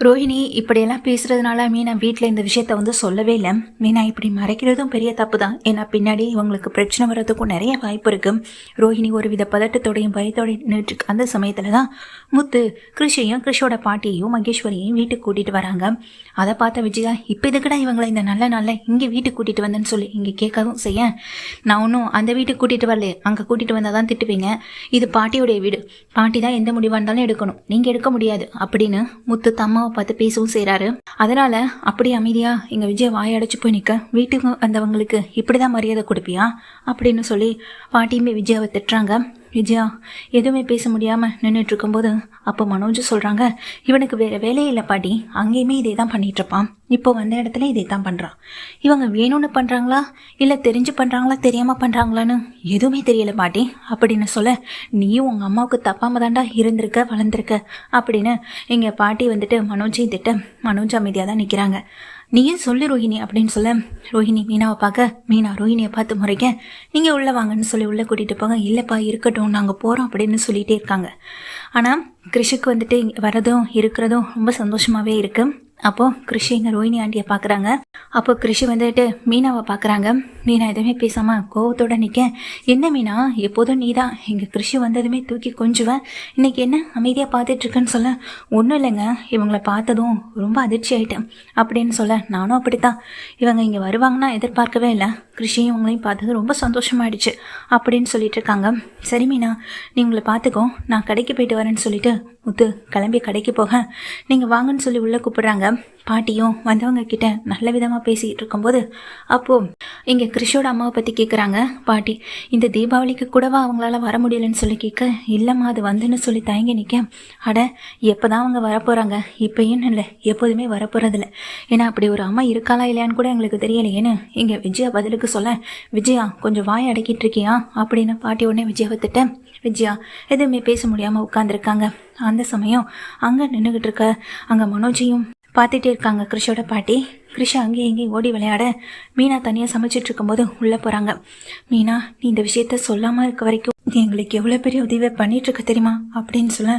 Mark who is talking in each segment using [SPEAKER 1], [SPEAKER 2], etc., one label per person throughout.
[SPEAKER 1] ரோஹிணி இப்படியெல்லாம் பேசுறதுனால மீனா வீட்டில் இந்த விஷயத்த வந்து சொல்லவே இல்லை. மீனா இப்படி மறைக்கிறதும் பெரிய தப்பு தான். ஏன்னா பின்னாடி இவங்களுக்கு பிரச்சனை வர்றதுக்கும் நிறைய வாய்ப்பு இருக்கு. ரோஹிணி ஒரு வித பதட்டத்தோடையும் பயத்தோடையும் நின்று அந்த சமயத்துல தான் முத்து கிருஷியும் கிருஷோட பாட்டியையும் மகேஸ்வரியையும் வீட்டுக்கு கூட்டிட்டு வராங்க. அதை பார்த்த விஜயா, இப்போ இதுக்கடா இவங்களை இந்த நல்ல நாள்ல இங்கே வீட்டுக்கு கூட்டிட்டு வந்தேன்னு சொல்லி இங்கே கேட்கவும் செய்ய, நான் ஒன்றும் அந்த வீட்டுக்கு கூட்டிட்டு வரல, அங்கே கூட்டிட்டு வந்தாதான் திட்டுவீங்க. இது பாட்டியோடைய வீடு, பாட்டி தான் எந்த முடிவாக இருந்தாலும் எடுக்கணும், நீங்க எடுக்க முடியாது அப்படின்னு முத்து தம்மாவை பார்த்து பேசவும் செய்யறாரு. அதனால அப்படி அமைதியா இங்க விஜய் வாயடைச்சு போய் நிக்க, வீட்டுக்கு வந்தவங்களுக்கு இப்படிதான் மரியாதை கொடுப்பியா அப்படின்னு சொல்லி பாட்டியுமே விஜயாவை திட்டுறாங்க. விஜயா எதுவுமே பேச முடியாம நின்றுட்டு இருக்கும்போது அப்போ மனோஜ் சொல்றாங்க, இவனுக்கு வேற வேலையே இல்லை பாட்டி, அங்கேயுமே இதே தான் பண்ணிட்டு இருப்பான், இப்போ வந்த இடத்துல இதே தான் பண்றான். இவங்க வேணும்னு பண்றாங்களா இல்லை தெரிஞ்சு பண்றாங்களா தெரியாம பண்றாங்களான்னு எதுவுமே தெரியல பாட்டி அப்படின்னு சொல்ல, நீயும் உங்க அம்மாவுக்கு தப்பாம தாண்டா இருந்திருக்க வளர்ந்துருக்க அப்படின்னு எங்க பாட்டி வந்துட்டு மனோஜையும் திட்ட, மனோஜ் அமைதியாக தான் நிற்கிறாங்க. நீயும் சொல்லு ரோஹிணி அப்படின்னு சொல்ல, ரோஹிணி மீனாவை பார்க்க, மீனா ரோஹிணியை பார்த்து முறைக்க, நீங்கள் உள்ளே வாங்கன்னு சொல்லி உள்ளே கூட்டிகிட்டு போங்க. இல்லைப்பா இருக்கட்டும் நாங்கள் போகிறோம் அப்படின்னு சொல்லிகிட்டே இருக்காங்க. ஆனால் கிருஷிக்கு வந்துட்டு வரதும் இருக்கிறதும் ரொம்ப சந்தோஷமாகவே இருக்குது. அப்போ கிருஷி இங்கே ரோஹிணி ஆண்டியை பார்க்குறாங்க. அப்போ கிருஷி வந்துட்டு மீனாவை பார்க்குறாங்க. மீனா எதுவுமே பேசாமல் கோவத்தோட நிற்க, என்ன மீனா எப்போதும் நீ தான் எங்கள் கிருஷி வந்ததுமே தூக்கி கொஞ்சுவேன், இன்னைக்கு என்ன அமைதியாக பார்த்துட்ருக்குன்னு சொல்ல, ஒன்றும் இல்லைங்க இவங்களை பார்த்ததும் ரொம்ப அதிர்ச்சி ஆகிட்டேன் அப்படின்னு சொல்ல, நானும் அப்படித்தான், இவங்க இங்கே வருவாங்கன்னா எதிர்பார்க்கவே இல்லை, கிருஷியும் இவங்களையும் பார்த்தது ரொம்ப சந்தோஷமாயிடுச்சு அப்படின்னு சொல்லிட்டு இருக்காங்க. சரி மீனா நீ உங்களை பார்த்துக்கோ, நான் கடைக்கு போயிட்டு வரேன்னு சொல்லிட்டு முத்து கிளம்பி கடைக்கு போக, நீங்கள் வாங்கன்னு சொல்லி உள்ளே கூப்பிடுறாங்க. பாட்டியும் வந்தவங்க கிட்ட நல்ல விதமாக பேசிகிட்டு இருக்கும்போது அப்போது இங்கே கிருஷோட அம்மாவை பற்றி கேட்குறாங்க. பாட்டி இந்த தீபாவளிக்கு கூடவா அவங்களால வர முடியலன்னு சொல்லி கேட்க, இல்லைம்மா அது வந்துன்னு சொல்லி தயங்கி நிற்க, அட எப்போ தான் அவங்க வரப்போகிறாங்க, இப்போயும் இல்லை எப்போதுமே வரப்போகிறதில்ல, ஏன்னா அப்படி ஒரு அம்மா இருக்காளா இல்லையான்னு கூட எங்களுக்கு தெரியலையேன்னு இங்கே விஜயா பதிலுக்கு சொல்ல, விஜயா கொஞ்சம் வாய் அடக்கிட்டு இருக்கியா அப்படின்னு பாட்டி உடனே விஜயாவை திட்ட, விஜயா எதுவுமே பேச முடியாமல் உட்காந்துருக்காங்க. அந்த சமயம் அங்கே நின்றுக்கிட்டு இருக்க அங்கே மனோஜையும் பார்த்துட்டே இருக்காங்க கிருஷோட பாட்டி. கிருஷா அங்கேயும் இங்கேயும் ஓடி விளையாட, மீனா தனியாக சமைச்சிட்டு இருக்கும்போது உள்ளே போகிறாங்க. மீனா நீ இந்த விஷயத்த சொல்லாமல் இருக்க வரைக்கும் எங்களுக்கு எவ்வளோ பெரிய உதவியை பண்ணிட்டு இருக்க தெரியுமா அப்படின்னு சொல்ல,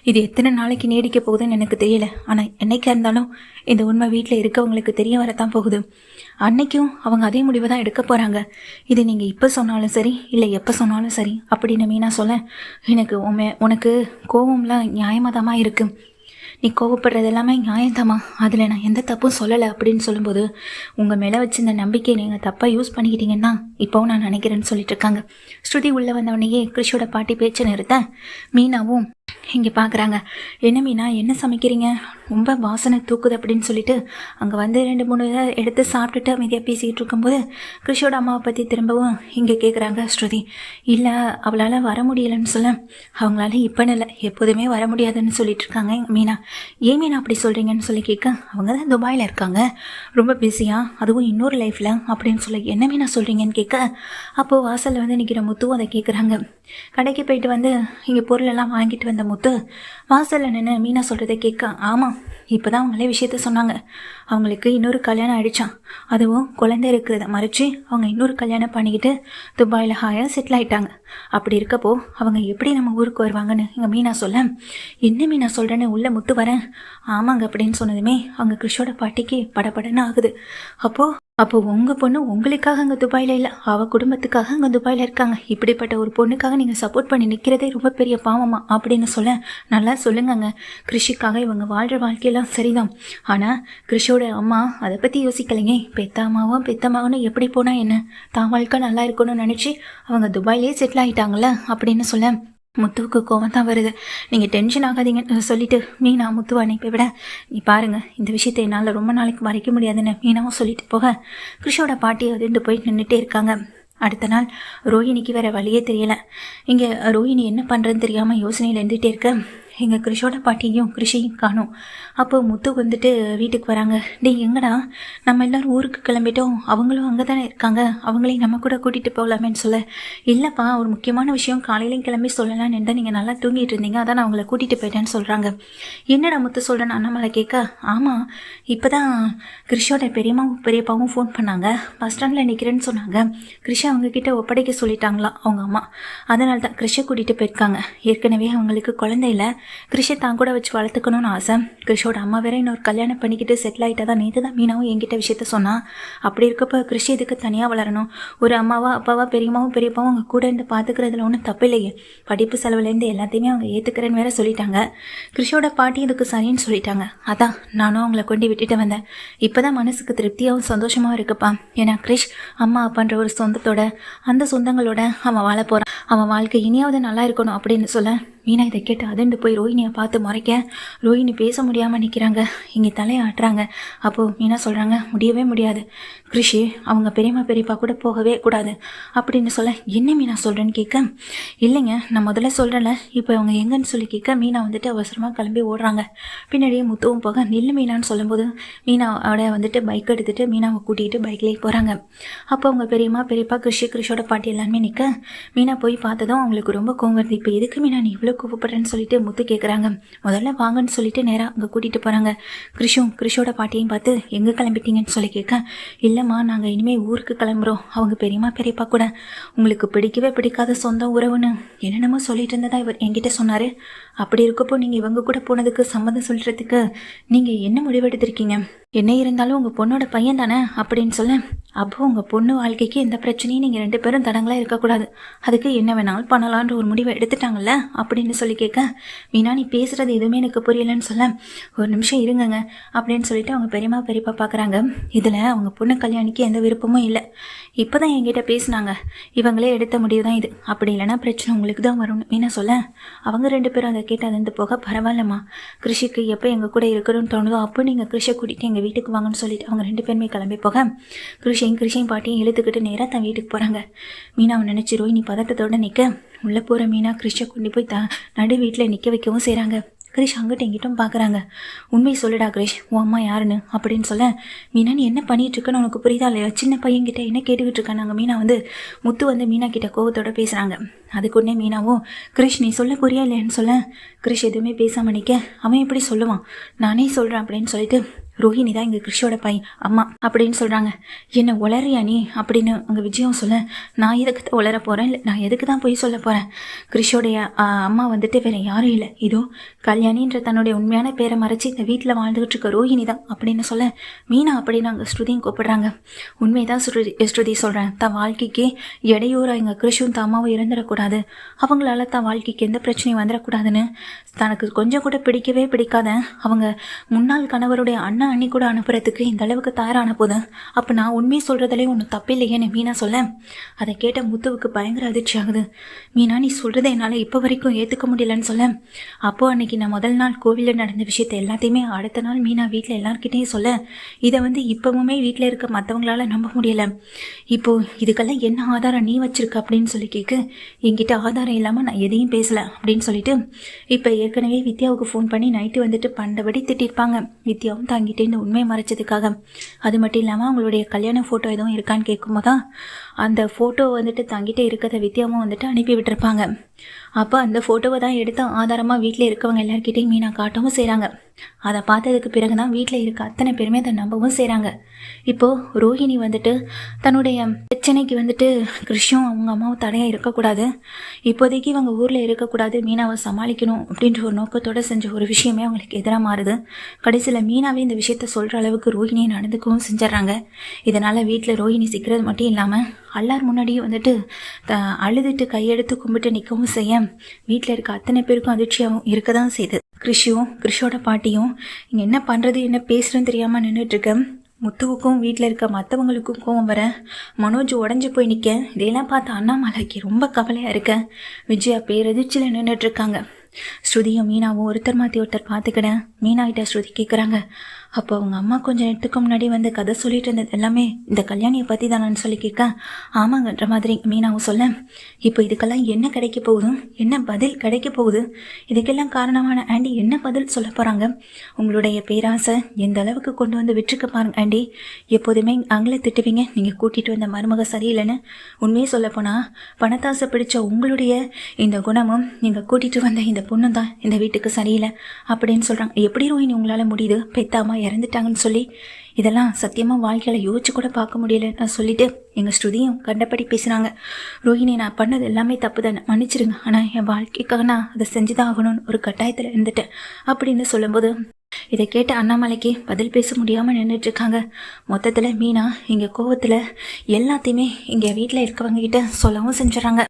[SPEAKER 1] இது எத்தனை நாளைக்கு நீடிக்க போகுதுன்னு எனக்கு தெரியல, ஆனால் என்னைக்கா இருந்தாலும் இந்த உண்மை வீட்டில் இருக்கவங்களுக்கு தெரிய வரத்தான் போகுது, அன்னைக்கும் அவங்க அதே முடிவை தான் எடுக்க போகிறாங்க, இது நீங்கள் இப்போ சொன்னாலும் சரி இல்லை எப்போ சொன்னாலும் சரி அப்படின்னு மீனா சொல்ல, எனக்கு உனக்கு கோபம்லாம் நியாயமாதமா இருக்குது, நீ கோவப்படுறது எல்லாமே நியாயம்தாம்மா, அதில் நான் எந்த தப்பும் சொல்லலை அப்படின்னு சொல்லும்போது, உங்கள் மேலே வச்சு இந்த நம்பிக்கையை நீங்கள் தப்பாக யூஸ் பண்ணிக்கிட்டீங்கன்னா இப்போவும் நான் நினைக்கிறேன்னு சொல்லிட்டு இருக்காங்க. ஸ்ருதி உள்ளே வந்தவனையே கிருஷோட பாட்டி பேச்சை நிறுத்த, மீனாவும் இங்கே பார்க்குறாங்க. என்ன மீனா என்ன சமைக்கிறீங்க, ரொம்ப வாசனை தூக்குது அப்படின்னு சொல்லிட்டு அங்கே வந்து 2-3 எடுத்து சாப்பிட்டுட்டு அமைதியாக பேசிக்கிட்டு இருக்கும்போது கிருஷோட அம்மாவை பற்றி திரும்பவும் இங்கே கேட்குறாங்க ஸ்ருதி. இல்லை அவளால் வர முடியலைன்னு சொல்ல, அவங்களால இப்போன்னு இல்லை எப்போதுமே வர முடியாதுன்னு சொல்லிட்டு இருக்காங்க மீனா. ஏன் மீனா அப்படி சொல்கிறீங்கன்னு சொல்லி கேட்க, அவங்க தான் துபாயில் இருக்காங்க, ரொம்ப பிஸியாக, அதுவும் இன்னொரு லைஃப்பில் அப்படின்னு சொல்லி, என்ன மீனா சொல்கிறீங்கன்னு கேட்க, அப்போது வாசலில் வந்து நிற்கிற முத்துவும் அதை கேட்குறாங்க. கடைக்கு போயிட்டு வந்து இங்கே பொருளெல்லாம் வாங்கிட்டு வந்த முத்து வாசலில் நின்று மீனா சொல்கிறத கேட்க, ஆமாம் இப்போ தான் அவங்களே விஷயத்த சொன்னாங்க, அவங்களுக்கு இன்னொரு கல்யாணம் ஆகிடுச்சான், அதுவும் குழந்தை இருக்கிறத மறைச்சி அவங்க இன்னொரு கல்யாணம் பண்ணிக்கிட்டு துபாயில் ஹாயாக செட்டில் ஆகிட்டாங்க, அப்படி இருக்கப்போ அவங்க எப்படி நம்ம ஊருக்கு வருவாங்கன்னு எங்கள் மீனா சொல்ல, என்ன மீனா சொல்கிறேன்னு உள்ள முத்து வரேன், ஆமாங்க அப்படின்னு சொன்னதுமே அவங்க கிருஷோட பாட்டிக்கு படபடன்னு ஆகுது. அப்போ உங்கள் பொண்ணு உங்களுக்காக அங்கே துபாயில் இல்லை, அவள் குடும்பத்துக்காக அங்கே துபாயில் இருக்காங்க, இப்படிப்பட்ட ஒரு பொண்ணுக்காக நீங்கள் சப்போர்ட் பண்ணி நிற்கிறதே ரொம்ப பெரிய பாவமா அப்படின்னு சொல்ல, நல்லா சொல்லுங்கங்க, கிருஷிக்காக இவங்க வாழ்கிற வாழ்க்கையெல்லாம் சரிதான், ஆனால் கிருஷோட அம்மா அதை பற்றி யோசிக்கலைங்க, பெத்தம்மாவும் எப்படி போனால் என்ன, தான் வாழ்க்கை நல்லா இருக்கணும்னு நினச்சி அவங்க துபாயிலே செட்டில் ஆகிட்டாங்கல்ல அப்படின்னு சொல்ல, முத்துவுக்கு கோவம் தான் வருது. நீங்கள் டென்ஷன் ஆகாதீங்கன்னு சொல்லிட்டு மீனா முத்துவை அனுப்பி விட, நீ பாருங்கள் இந்த விஷயத்தை என்னால் ரொம்ப நாளைக்கு மறைக்க முடியாதுன்னு மீனாவும் சொல்லிட்டு போக, கிருஷோட பாட்டி அதிர்ந்து போய் நின்றுட்டே இருக்காங்க. அடுத்த நாள் ரோஹிணிக்கு வேறு வழியே தெரியலை. இங்கே ரோஹிணி என்ன பண்ணுறதுன்னு தெரியாமல் யோசனையில் இருந்துகிட்டே இருக்க, எங்கள் கிருஷோட பாட்டியும் கிருஷியும் காணும். அப்போ முத்து வந்துட்டு வீட்டுக்கு வராங்க. டே எங்கடா, நம்ம எல்லோரும் ஊருக்கு கிளம்பிட்டோம், அவங்களும் அங்கே தானே இருக்காங்க, அவங்களையும் நம்ம கூட கூட்டிகிட்டு போகலாமேன்னு சொல்ல, இல்லைப்பா ஒரு முக்கியமான விஷயம் காலையிலையும் கிளம்பி சொல்லலான்னு இருந்தால் நீங்கள் நல்லா தூங்கிட்டு இருந்தீங்க, அதான் நான் அவங்கள கூட்டிகிட்டு போயிட்டேன்னு சொல்கிறாங்க. என்னடா முத்து சொல்கிறேன்னு அண்ணாமலை கேட்க, ஆமாம் இப்போ தான் கிருஷோட பெரியம்மாவும் பெரியப்பாவும் ஃபோன் பண்ணாங்க, பஸ் ஸ்டாண்டில் நிற்கிறேன்னு சொன்னாங்க, கிருஷி அவங்கக்கிட்ட ஒப்படைக்க சொல்லிட்டாங்களாம் அவங்க அம்மா, அதனால தான் கிருஷை கூட்டிகிட்டு போயிருக்காங்க, ஏற்கனவே அவங்களுக்கு குழந்தை இல்லை, கிறிஷை தான் கூட வச்சு வளர்த்துக்கணும்னு ஆசை. கிறிஷோட அம்மா வேற இன்னொரு கல்யாணம் பண்ணிக்கிட்டு செட்டில் ஆகிட்டா தான். நேற்று தான் மீனாவும் என்கிட்ட விஷயத்த சொன்னான். அப்படி இருக்கப்போ கிறிஷ் இதுக்கு தனியாக வளரணும். ஒரு அம்மாவா அப்பாவா பெரியம்மாவும் பெரியப்பாவும் அவங்க கூட இருந்து பார்த்துக்கிறதுல ஒன்றும் தப்பு இல்லையே. படிப்பு செலவுலேருந்து எல்லாத்தையுமே அவங்க ஏற்றுக்கிறேன்னு வேற சொல்லிட்டாங்க. கிறிஷோட பாட்டி இதுக்கு சரின்னு சொல்லிட்டாங்க. அதான் நானும் அவங்கள கொண்டு விட்டுட்டு வந்தேன். இப்போதான் மனசுக்கு திருப்தியாகவும் சந்தோஷமாகவும் இருக்குப்பா. ஏன்னா கிறிஷ் அம்மா அப்பான்ற ஒரு சொந்தத்தோட அந்த சொந்தங்களோட அவன் வாழ போகிறான். அவன் வாழ்க்கை இனியாவது நல்லா இருக்கணும் அப்படின்னு சொல்ல மீனா இதை கேட்டு அதிர்ந்து போய் ரோஹிணியை பார்த்து முறைக்க ரோஹிணி பேச முடியாமல் நிற்கிறாங்க. இங்கே தலையை ஆட்டுறாங்க. அப்போது மீனா சொல்கிறாங்க, முடியவே முடியாது கிறிஷி, அவங்க பெரியம்மா பெரியப்பா கூட போகவே கூடாது அப்படின்னு சொல்ல, என்ன மீனா சொல்கிறேன்னு கேட்க, இல்லைங்க நான் முதல்ல சொல்கிறேன்ல இப்போ அவங்க எங்கன்னு சொல்லி கேட்க மீனா வந்துட்டு அவசரமாக கிளம்பி ஓடுறாங்க. பின்னாடியே முத்துவும் போக நில்லு மீனான்னு சொல்லும்போது மீனாவோட வந்துட்டு பைக் எடுத்துகிட்டு மீனாவை கூட்டிகிட்டு பைக்லேயே போகிறாங்க. அப்போ அவங்க பெரியம்மா பெரியப்பா கிறிஷோட பாட்டி எல்லாருமே நிற்க மீனா போய் பார்த்ததும் அவங்களுக்கு ரொம்ப கோவம் வருது. இப்போ எதுக்கு மீனா நீ இவ்வளோ கோவப்படுறேன்னு சொல்லிட்டு முத்து கேட்குறாங்க. முதல்ல வாங்கன்னு சொல்லிட்டு நேராக அங்கே கூட்டிகிட்டு போகிறாங்க. கிறிஷோட பாட்டியையும் பார்த்து எங்கே கிளம்பிட்டீங்கன்னு சொல்லி கேட்க, இல்லைம்மா நாங்கள் இனிமேல் ஊருக்கு கிளம்புறோம். அவங்க பெரியம்மா பெரியப்பா கூட உங்களுக்கு பிடிக்கவே பிடிக்காத சொந்த உறவுன்னு என்னென்னமோ சொல்லிட்டு இருந்ததா இவர் என்கிட்ட சொன்னார். அப்படி இருக்கப்போ நீங்கள் இவங்க கூட போனதுக்கு சம்மதம் சொல்கிறதுக்கு நீங்கள் என்ன முடிவெடுத்திருக்கீங்க? என்ன இருந்தாலும் உங்கள் பொண்ணோட பையன் தானே அப்படின்னு சொல்ல, அப்போ உங்கள் பொண்ணு வாழ்க்கைக்கு எந்த பிரச்சனையும் நீங்கள் 2 பேரும் தடங்களாக இருக்கக்கூடாது, அதுக்கு என்ன வேணாலும் பண்ணலான்ற ஒரு முடிவை எடுத்துட்டாங்கல்ல அப்படின்னு சொல்லி கேட்க, மீனா நீ பேசுகிறது எதுவுமே எனக்கு புரியலன்னு சொல்ல, ஒரு நிமிஷம் இருங்கங்க அப்படின்னு சொல்லிட்டு அவங்க பெரியம்மா பெரியப்பா பார்க்குறாங்க. இதில் அவங்க பொண்ணு கல்யாணிக்கு எந்த விருப்பமும் இல்லை. இப்போ தான் என்கிட்ட பேசினாங்க. இவங்களே எடுத்த முடிவு தான் இது. அப்படி இல்லைனா பிரச்சனை உங்களுக்கு தான் வரும்னு மீனா சொல்ல, அவங்க 2 பேரும் அதை கேட்டு அதிர்ந்து போக, பரவாயில்லம்மா கிருஷிக்கு எப்போ எங்கள் கூட இருக்கணும்னு தோணுதோ அப்போ நீங்கள் கிருஷை கூட்டிகிட்டு எங்கள் வீட்டுக்கு வாங்கன்னு சொல்லிட்டு அவங்க 2 பேருமே கிளம்பி போக கிருஷையும் பாட்டியும் இழுத்துக்கிட்டு நேராக தன் வீட்டுக்கு போகிறாங்க. மீனாவை நினச்சி ரோஹிணி பதட்டத்தோடு நிற்க உள்ளே போகிற மீனா கிருஷை கொண்டு போய் நடு வீட்டில் நிற்க வைக்கவும் செய்கிறாங்க. கிரிஷ் அங்கிட்ட எங்கிட்டும் பார்க்குறாங்க. உண்மை சொல்லுடா கிரிஷ், உன் அம்மா யாருன்னு அப்படின்னு சொல்ல, மீனா நீ என்ன பண்ணிட்டு இருக்கன்னு உனக்கு புரியுதா இல்லையா? சின்ன பையன்கிட்ட என்ன கேட்டுக்கிட்டு இருக்காங்க. மீனா முத்து மீனா கிட்ட கோவத்தோட பேசுகிறாங்க. அதுக்குன்னே மீனாவும் கிரிஷ் நீ சொல்ல புரியா இல்லைன்னு சொல்ல, கிரிஷ் எதுவுமே பேசாம நிற்க, அவன் எப்படி சொல்லுவான், நானே சொல்கிறேன் அப்படின்னு சொல்லிட்டு, ரோஹிணி தான் இங்கே கிறிஷோட பையன் அம்மா அப்படின்னு சொல்கிறாங்க. என்ன உளறியா நீ அப்படின்னு அங்கே விஜயம் சொல்ல, நான் எதுக்கு தான் உளர போகிறேன், இல்லை நான் எதுக்கு தான் போய் சொல்ல போகிறேன். கிறிஷோடைய அம்மா வேறு யாரும் இல்லை, இதோ கல்யாணின்ற தன்னுடைய உண்மையான பேரை மறைச்சி இந்த வீட்டில் வாழ்ந்துகிட்டு இருக்க ரோஹிணி தான் அப்படின்னு சொல்ல, மீனா அப்படின்னு அங்கே ஸ்ருதியும் கூப்பிடுறாங்க. உண்மைதான் ஸ்ருதி சொல்கிறேன், தன் வாழ்க்கைக்கு இடையூறாக எங்கள் கிறிஷும் தான் அம்மாவும் இறந்துடக்கூடாது, அவங்களால தான் வாழ்க்கைக்கு எந்த பிரச்சனையும் வந்துடக்கூடாதுன்னு தனக்கு கொஞ்சம் கூட பிடிக்கவே பிடிக்காத அவங்க முன்னாள் கணவருடைய அண்ணி கூட அனுப்புறதுக்கு இந்த அளவுக்கு தயாரான போது அப்போ நான் உண்மையை சொல்கிறதுலே ஒன்றும் தப்பில்லையேன்னு மீனா சொல்ல, அதை கேட்ட முத்துவுக்கு பயங்கர அதிர்ச்சி ஆகுது. மீனா நீ சொல்கிறத என்னால் இப்போ வரைக்கும் ஏற்றுக்க முடியலன்னு சொல்ல, அப்போது அன்னைக்கு நான் முதல் நாள் கோவிலில் நடந்த விஷயத்தை எல்லாத்தையுமே அடுத்த நாள் மீனா வீட்டில் எல்லார்கிட்டையும் சொல்ல, இதை இப்போவுமே வீட்டில் இருக்க மற்றவங்களால நம்ப முடியலை. இப்போது இதுக்கெல்லாம் என்ன ஆதாரம் நீ வச்சிருக்க அப்படின்னு சொல்லி கேட்க, என்கிட்ட ஆதாரம் இல்லாமல் நான் எதையும் பேசலை அப்படின்னு சொல்லிட்டு, இப்போ ஏற்கனவே வித்யாவுக்கு ஃபோன் பண்ணி நைட்டு பண்டபடி திட்டிருப்பாங்க. வித்யாவும் தாங்கிட்டு இந்த உண்மையை மறைச்சதுக்காக. அது மட்டும் இல்லாமல் அவங்களுடைய கல்யாண ஃபோட்டோ எதுவும் இருக்கான்னு கேட்கும்போதான் அந்த ஃபோட்டோ தங்கிட்டே இருக்கிறத வித்யாவும் அனுப்பி விட்டுருப்பாங்க. அப்போ அந்த ஃபோட்டோவை தான் எடுத்து ஆதாரமாக வீட்டில் இருக்கவங்க எல்லாருக்கிட்டையும் மீனா காட்டவும் செய்கிறாங்க. அதை பார்த்ததுக்கு பிறகு தான் வீட்டில் இருக்க அத்தனை பேருமே அதை நம்பவும் செய்கிறாங்க. இப்போது ரோஹிணி தன்னுடைய பிரச்சனைக்கு கிருஷ்யும் அவங்க அம்மாவும் தடையாக இருக்கக்கூடாது, இப்போதைக்கு இவங்க ஊரில் இருக்கக்கூடாது, மீனாவை சமாளிக்கணும் அப்படின்ற ஒரு நோக்கத்தோடு செஞ்ச ஒரு விஷயமே அவங்களுக்கு எதிராக மாறுது. கடைசியில் மீனாவே இந்த விஷயத்த சொல்கிற அளவுக்கு ரோஹிணியை நடந்துக்கவும் செஞ்சிடறாங்க. இதனால் வீட்டில் ரோஹிணி சிக்கிறது மட்டும் இல்லாமல் எல்லார் முன்னாடியும் அழுதுட்டு கையெடுத்து கும்பிட்டு நிற்கவும் செய்ய வீட்டில் இருக்க அத்தனை பேருக்கும் அதிர்ச்சியாகவும் இருக்க தான் செய்யுது. கிறிஷோட பாட்டியும் இங்கே என்ன பண்ணுறது என்ன பேசுகிறேன்னு தெரியாமல் நின்றுட்டுருக்கேன். முத்துவுக்கும் வீட்டில் இருக்க மற்றவங்களுக்கும் கோவம் வர மனோஜ் உடஞ்சி போய் நிற்க, இதையெல்லாம் பார்த்து அண்ணாமலைக்கு ரொம்ப கவலையாக இருக்க விஜயா பேரதிர்ச்சியில் நின்றுட்டுருக்காங்க. ஸ்ருதியும் மீனாவும் ஒருத்தர் மாற்றி ஒருத்தர் பார்த்துக்கிட மீனா கிட்ட ஸ்ருதி கேட்குறாங்க, அப்போ அவங்க அம்மா கொஞ்சம் நேரத்துக்கு முன்னாடி கதை சொல்லிட்டு இருந்தது எல்லாமே இந்த கல்யாணியை பற்றி தானான்னு சொல்லி கேட்க, ஆமாங்கன்ற மாதிரி மீனாவும் சொல்ல, இப்போ இதுக்கெல்லாம் என்ன கிடைக்க போகுது, என்ன பதில் கிடைக்க போகுது, இதுக்கெல்லாம் காரணமான ஆண்டி என்ன பதில் சொல்ல போகிறாங்க, உங்களுடைய பேராசை எந்த அளவுக்கு கொண்டு விட்டுருக்க பாருங்க ஆண்டி, எப்போதுமே அங்கே திட்டுவீங்க நீங்கள் கூட்டிகிட்டு வந்த மருமக சரியில்லைன்னு, உண்மையே சொல்லப்போனால் பணத்தாசை பிடிச்ச உங்களுடைய இந்த குணமும் நீங்கள் கூட்டிகிட்டு வந்த இந்த பொண்ணு தான் இந்த வீட்டுக்கு சரியில்லை அப்படின்னு சொல்கிறாங்க. எப்படி ரோஹிணி உங்களால் முடியுது? பெத்தாமா இறந்துட்டாங்கன்னு சொல்லி இதெல்லாம் சத்தியமாக வாழ்க்கையில் யோசிச்சு கூட பார்க்க முடியலன்னு சொல்லிட்டு எங்கள் ஸ்ருதியும் கண்டபடி பேசுகிறாங்க. ரோஹிணி, நான் பண்ணது எல்லாமே தப்பு தானே, மன்னிச்சிருங்க. ஆனால் என் வாழ்க்கைக்காக நான் அதை செஞ்சுதான் ஆகணும்னு ஒரு கட்டாயத்தில் இருந்துட்டேன் அப்படின்னு சொல்லும்போது இதை கேட்ட அண்ணாமலைக்கு பதில் பேச முடியாமல் நின்றுட்டுருக்காங்க. மொத்தத்தில் மீனா இங்கே கோவத்தில் எல்லாத்தையுமே இங்கே வீட்டில் இருக்கவங்க கிட்ட சொல்லவும் செஞ்சுறாங்க.